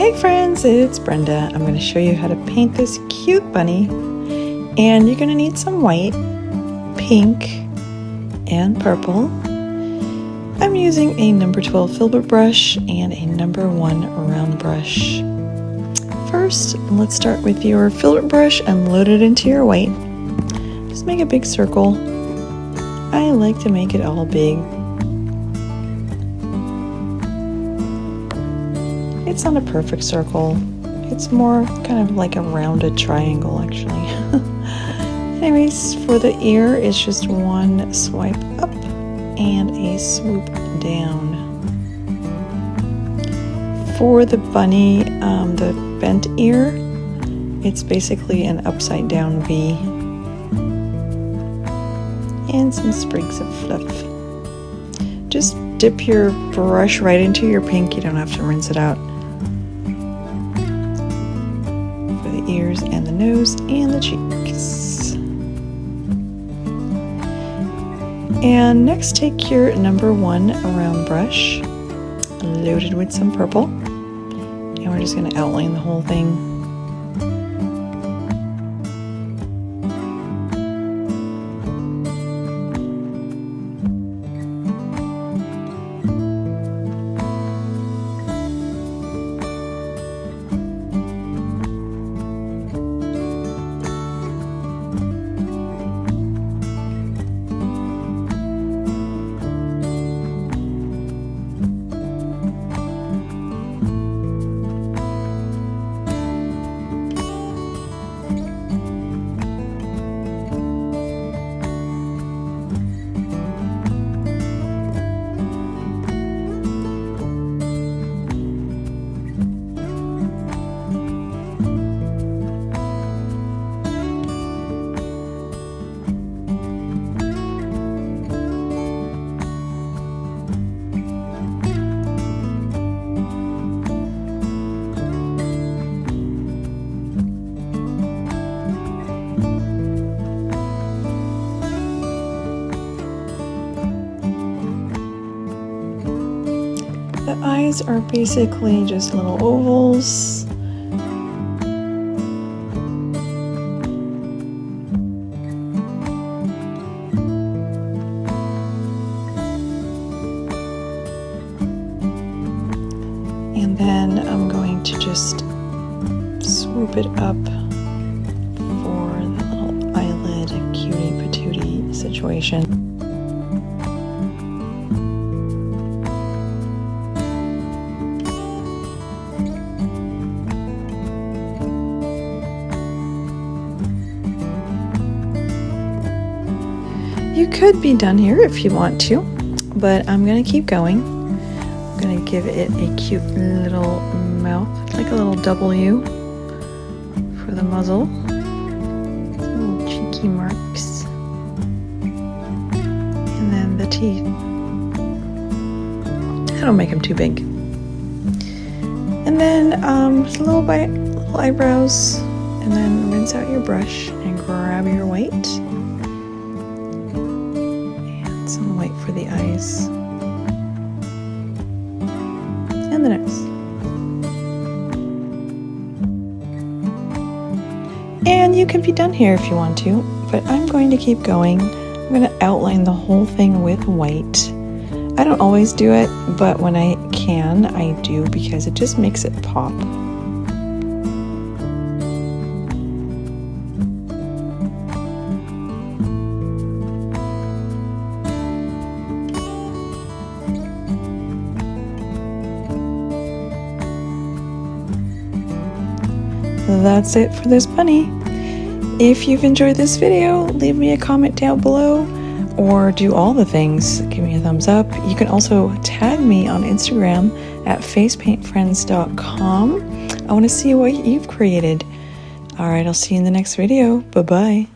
Hey friends, it's Brenda. I'm going to show you how to paint this cute bunny, and you're going to need some white, pink, and purple. I'm using a number 12 filbert brush and a number 1 round brush. First, let's start with your filbert brush and load it into your white. Just make a big circle. I like to make it all big. It's not a perfect circle. It's more kind of like a rounded triangle, actually. Anyways, for the ear, it's just one swipe up and a swoop down. For the bunny, the bent ear, it's basically an upside down V. And some sprigs of fluff. Just dip your brush right into your pink. You don't have to rinse it out. For the ears and the nose and the cheeks. And next, take your number 1 round brush, loaded with some purple, and we're just going to outline the whole thing. The eyes are basically just little ovals. And then I'm going to just swoop it up for the little eyelid cutie patootie situation. You could be done here if you want to, but I'm going to keep going. I'm going to give it a cute little mouth, like a little W for the muzzle. Little cheeky marks. And then the teeth. I don't make them too big. And then just a little eyebrows, and then rinse out your brush and grab your white. Some white for the eyes and the nose. And you can be done here if you want to, but I'm going to keep going. I'm going to outline the whole thing with white. I don't always do it, but when I can, I do, because it just makes it pop. That's it for this bunny. If you've enjoyed this video, leave me a comment down below, or do all the things. Give me a thumbs up. You can also tag me on Instagram at facepaintfriends.com. I want to see what you've created. Alright, I'll see you in the next video. Bye-bye.